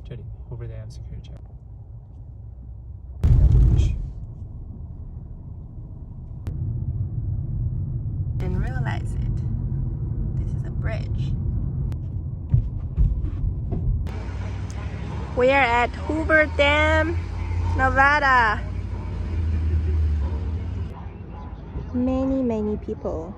这里 Hoover Dam Security Check。Didn't realize it. This is a bridge. We are at Hoover Dam, Nevada. Many people.